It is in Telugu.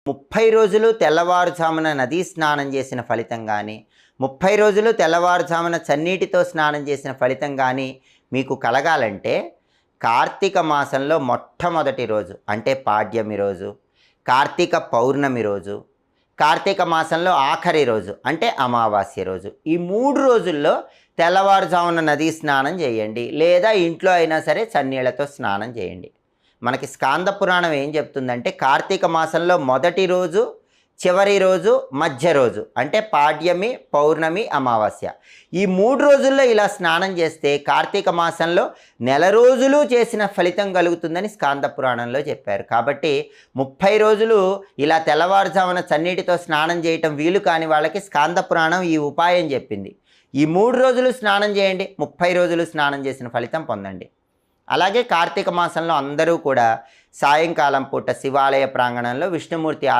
30 రోజులు తెల్లవారుజామున నదీ స్నానం చేసిన ఫలితం కానీ, 30 రోజులు తెల్లవారుజామున చన్నీటితో స్నానం చేసిన ఫలితం కానీ మీకు కలగాలంటే కార్తీక మాసంలో మొట్టమొదటి రోజు అంటే పాడ్యమి రోజు, కార్తీక పౌర్ణమి రోజు, కార్తీక మాసంలో ఆఖరి రోజు అంటే అమావాస్య రోజు, ఈ 3 రోజుల్లో తెల్లవారుజామున నదీ స్నానం చేయండి, లేదా ఇంట్లో అయినా సరే చన్నీళ్లతో స్నానం చేయండి. మనకి స్కాంద పురాణం ఏం చెప్తుందంటే కార్తీక మాసంలో మొదటి రోజు, చివరి రోజు, మధ్య రోజు అంటే పాడ్యమి, పౌర్ణమి, అమావాస్య, ఈ 3 రోజుల్లో ఇలా స్నానం చేస్తే కార్తీక మాసంలో నెల రోజులు చేసిన ఫలితం కలుగుతుందని స్కాంద పురాణంలో చెప్పారు. కాబట్టి 30 రోజులు ఇలా తెల్లవారుజామున చన్నీటితో స్నానం చేయటం వీలు కాని వాళ్ళకి స్కాంద పురాణం ఈ ఉపాయం చెప్పింది. ఈ 3 రోజులు స్నానం చేయండి, 30 రోజులు స్నానం చేసిన ఫలితం పొందండి. అలాగే కార్తీక మాసంలో అందరూ కూడా సాయంకాలం పూట శివాలయ ప్రాంగణంలో విష్ణుమూర్తి